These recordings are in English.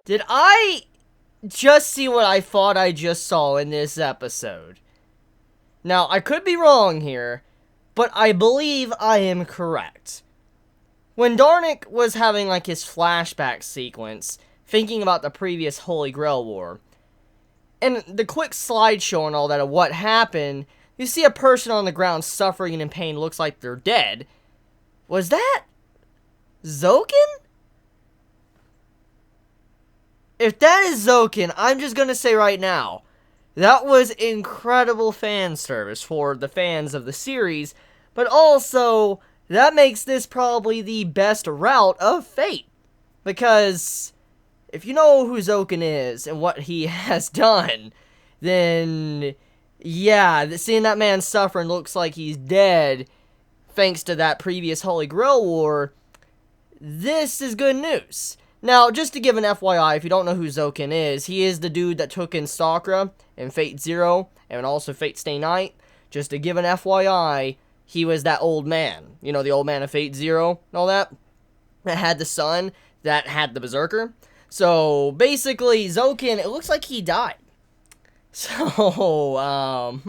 Did I just see what I thought I just saw in this episode? Now, I could be wrong here, but I believe I am correct. When Darnick was having, like, his flashback sequence, thinking about the previous Holy Grail War, and the quick slideshow and all that of what happened, you see a person on the ground suffering and in pain, looks like they're dead. Was that Zokin? If that is Zokin, I'm just gonna say right now, that was incredible fan service for the fans of the series, but also, that makes this probably the best route of Fate. Because, if you know who Zokin is and what he has done, then, yeah, seeing that man suffer and looks like he's dead, thanks to that previous Holy Grail War, this is good news. Now, just to give an FYI, if you don't know who Zokin is, he is the dude that took in Sakura in Fate Zero, and also Fate Stay Night. Just to give an FYI, he was that old man. You know, the old man of Fate Zero and all that? That had the son, that had the Berserker. So, basically, Zokin, it looks like he died. So,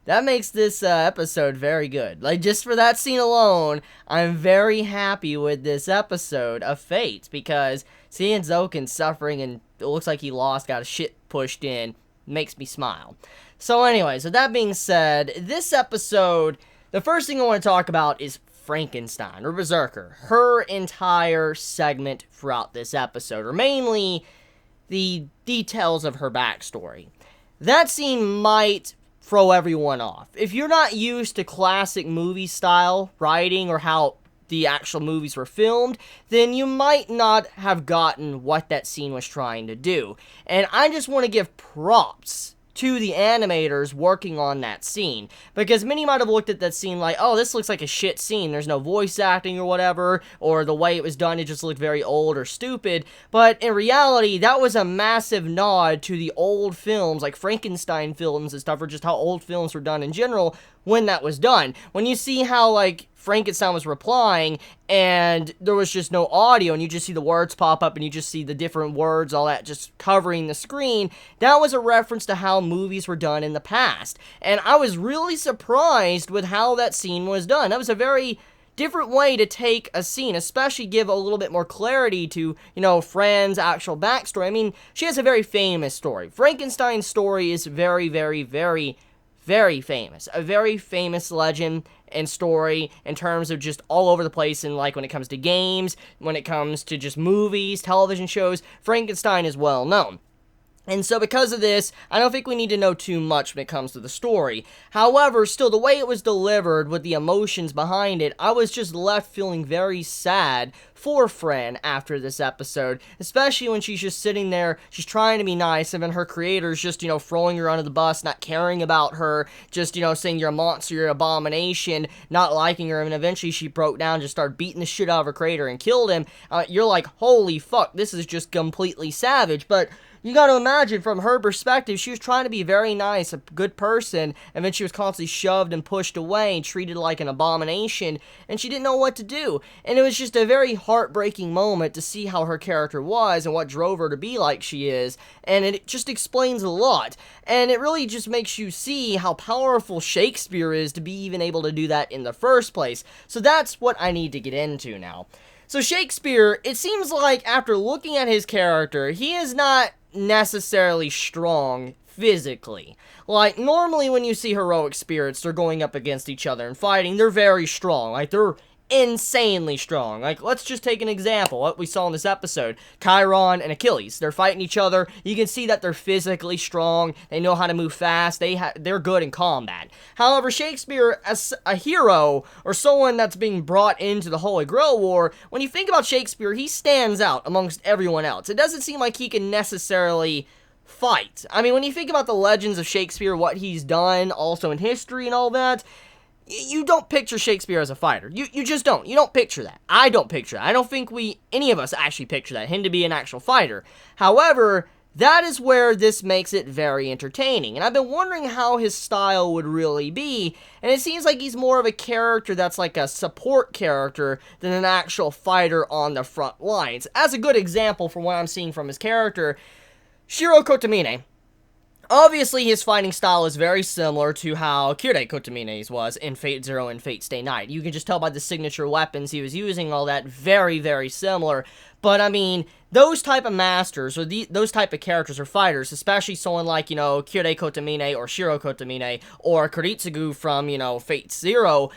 that makes this episode very good. Like, just for that scene alone, I'm very happy with this episode of Fate, because seeing Zokin suffering and it looks like he lost, got his shit pushed in, makes me smile. So anyway, so that being said, this episode, the first thing I want to talk about is Frankenstein, or Berserker. Her entire segment throughout this episode, or mainly the details of her backstory. That scene might throw everyone off. If you're not used to classic movie style writing or how the actual movies were filmed, then you might not have gotten what that scene was trying to do. And I just want to give props to the animators working on that scene, because many might have looked at that scene like, oh, this looks like a shit scene, there's no voice acting or whatever, or the way it was done, it just looked very old or stupid, but in reality, that was a massive nod to the old films, like Frankenstein films and stuff, or just how old films were done in general, when that was done. When you see how, like, Frankenstein was replying, and there was just no audio, and you just see the words pop up, and you just see the different words, all that, just covering the screen, that was a reference to how movies were done in the past. And I was really surprised with how that scene was done. That was a very different way to take a scene, especially give a little bit more clarity to, you know, Fran's actual backstory. I mean, she has a very famous story. Frankenstein's story is very, very, very, very famous. A very famous legend and story in terms of just all over the place, and like when it comes to games, when it comes to just movies, television shows, Frankenstein is well known. And so because of this, I don't think we need to know too much when it comes to the story. However, still, the way it was delivered with the emotions behind it, I was just left feeling very sad for Fran after this episode, especially when she's just sitting there, she's trying to be nice, and then her creator's just, you know, throwing her under the bus, not caring about her, just, you know, saying you're a monster, you're an abomination, not liking her, and eventually she broke down, just started beating the shit out of her creator and killed him. You're like, holy fuck, this is just completely savage, but you gotta imagine, from her perspective, she was trying to be very nice, a good person, and then she was constantly shoved and pushed away and treated like an abomination, and she didn't know what to do. And it was just a very heartbreaking moment to see how her character was and what drove her to be like she is, and it just explains a lot. And it really just makes you see how powerful Shakespeare is to be even able to do that in the first place. So that's what I need to get into now. So Shakespeare, it seems like after looking at his character, he is not necessarily strong physically. Like, normally when you see heroic spirits, they're going up against each other and fighting, they're very strong. Like, they're insanely strong. Like, let's just take an example, what we saw in this episode. Chiron and Achilles, they're fighting each other. You can see that they're physically strong, they know how to move fast, they're good in combat. However, Shakespeare, as a hero, or someone that's being brought into the Holy Grail War, when you think about Shakespeare, he stands out amongst everyone else. It doesn't seem like he can necessarily fight. I mean, when you think about the legends of Shakespeare, what he's done, also in history and all that, you don't picture Shakespeare as a fighter. You just don't. You don't picture that. I don't picture that. I don't think any of us actually picture that, him to be an actual fighter. However, that is where this makes it very entertaining. And I've been wondering how his style would really be, and it seems like he's more of a character that's like a support character than an actual fighter on the front lines. As a good example from what I'm seeing from his character, Shiro Kotomine. Obviously, his fighting style is very similar to how Kirei Kotomine's was in Fate Zero and Fate Stay Night. You can just tell by the signature weapons he was using, all that, very, very similar. But, I mean, those type of masters, or those type of characters or fighters, especially someone like, you know, Kirei Kotomine or Shiro Kotomine, or Kuritsugu from, you know, Fate Zero,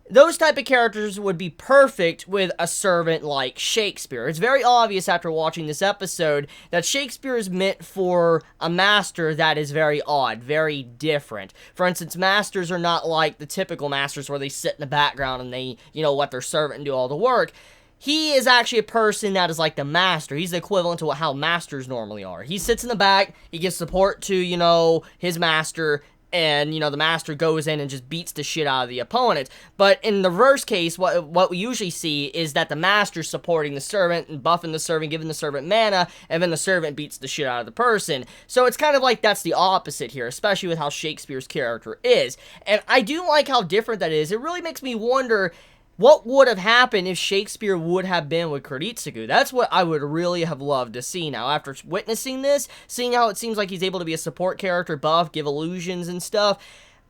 those type of characters would be perfect with a servant like Shakespeare. It's very obvious after watching this episode that Shakespeare is meant for a master that is very odd, very different. For instance, masters are not like the typical masters where they sit in the background and they, you know, let their servant do all the work. He is actually a person that is like the master. He's the equivalent to how masters normally are. He sits in the back, he gives support to, you know, his master, and, you know, the master goes in and just beats the shit out of the opponent. But in the reverse case, what we usually see is that the master's supporting the servant and buffing the servant, giving the servant mana, and then the servant beats the shit out of the person. So it's kind of like that's the opposite here, especially with how Shakespeare's character is. And I do like how different that is. It really makes me wonder what would have happened if Shakespeare would have been with Kuritsugu. That's what I would really have loved to see now. After witnessing this, seeing how it seems like he's able to be a support character, buff, give illusions and stuff,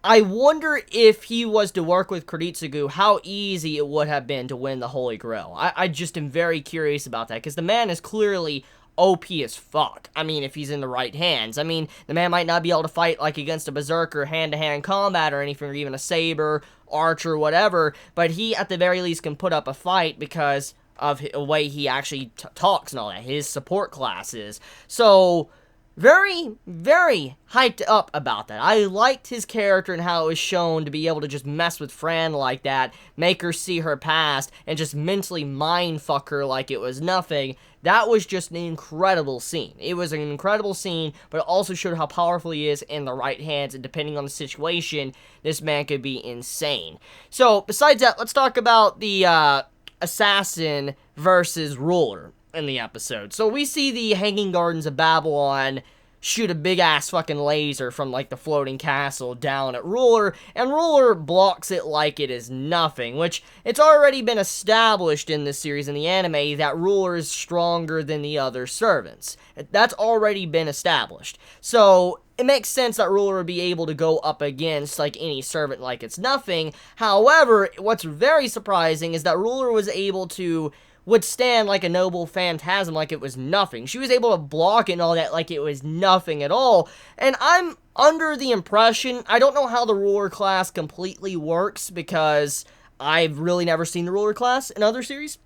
I wonder if he was to work with Kuritsugu, how easy it would have been to win the Holy Grail. I just am very curious about that, because the man is clearly OP as fuck. I mean, if he's in the right hands. I mean, the man might not be able to fight like against a berserker hand-to-hand combat or anything, or even a saber, archer, whatever, but he at the very least can put up a fight because of the way he actually talks and all that, his support classes. So, very, very hyped up about that. I liked his character and how it was shown to be able to just mess with Fran like that, make her see her past, and just mentally mindfuck her like it was nothing. That was just an incredible scene. It was an incredible scene, but it also showed how powerful he is in the right hands, and depending on the situation, this man could be insane. So, besides that, let's talk about the assassin versus ruler in the episode. So we see the Hanging Gardens of Babylon shoot a big-ass fucking laser from, like, the floating castle down at Ruler, and Ruler blocks it like it is nothing, which it's already been established in this series in the anime that Ruler is stronger than the other servants. That's already been established. So it makes sense that Ruler would be able to go up against, like, any servant like it's nothing. However, what's very surprising is that Ruler was able to withstand like a noble phantasm like it was nothing. She was able to block it and all that like it was nothing at all. And I'm under the impression, I don't know how the ruler class completely works because I've really never seen the ruler class in other series.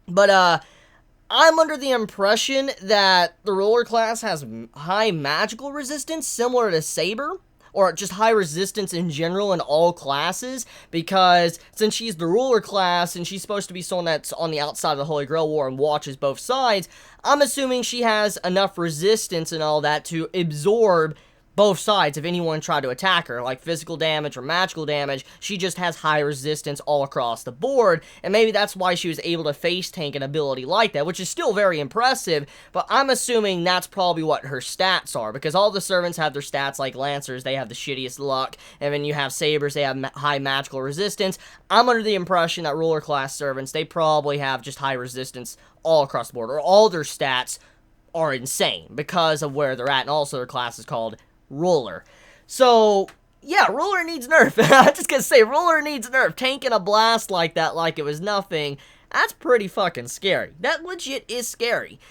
But I'm under the impression that the ruler class has high magical resistance similar to Saber, or just high resistance in general in all classes, because since she's the ruler class, and she's supposed to be someone that's on the outside of the Holy Grail War and watches both sides, I'm assuming she has enough resistance and all that to absorb both sides if anyone tried to attack her, like physical damage or magical damage. She just has high resistance all across the board, and maybe that's why she was able to face tank an ability like that, which is still very impressive, but I'm assuming that's probably what her stats are, because all the servants have their stats, like Lancers, they have the shittiest luck, and then you have Sabers, they have high magical resistance. I'm under the impression that ruler class servants, they probably have just high resistance all across the board, or all their stats are insane because of where they're at, and also their class is called Ruler. So, yeah, Ruler needs nerf. I'm just gonna say, Ruler needs nerf. Tanking a blast like that like it was nothing, that's pretty fucking scary. That legit is scary.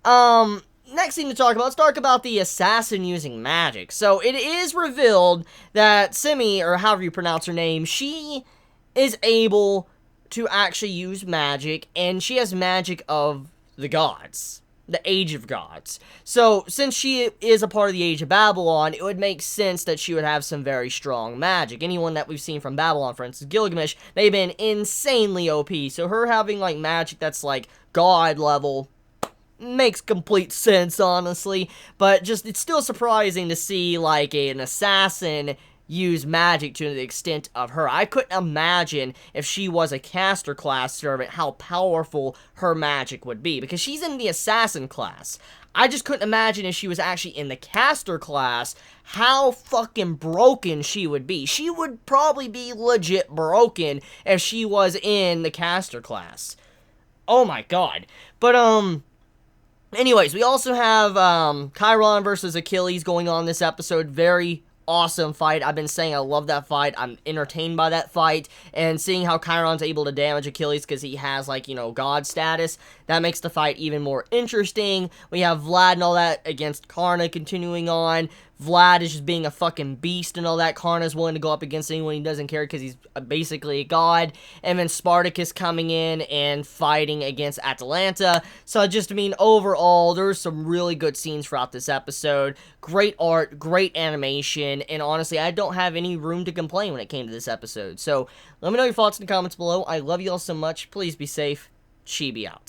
Next thing to talk about, let's talk about the assassin using magic. So, it is revealed that Simi, or however you pronounce her name, she is able to actually use magic, and she has magic of the gods. The Age of Gods. So, since she is a part of the Age of Babylon, it would make sense that she would have some very strong magic. Anyone that we've seen from Babylon, for instance, Gilgamesh, they've been insanely OP. So, her having, like, magic that's, like, God level makes complete sense, honestly. But just, it's still surprising to see, like, an assassin use magic to the extent of her. I couldn't imagine if she was a caster class servant how powerful her magic would be, because she's in the assassin class. I just couldn't imagine if she was actually in the caster class how fucking broken she would be. She would probably be legit broken if she was in the caster class. Oh my god. But, anyways, we also have, Chiron versus Achilles going on this episode. Very awesome fight. I've been saying I love that fight. I'm entertained by that fight, and seeing how Chiron's able to damage Achilles because he has, like, you know, god status, that makes the fight even more interesting. We have Vlad and all that against Karna continuing on. Vlad is just being a fucking beast and all that. Karna's willing to go up against anyone he doesn't care because he's basically a god. And then Spartacus coming in and fighting against Atalanta. So just, I mean, overall, there's some really good scenes throughout this episode. Great art, great animation, and honestly, I don't have any room to complain when it came to this episode. So let me know your thoughts in the comments below. I love you all so much. Please be safe. Chibi out.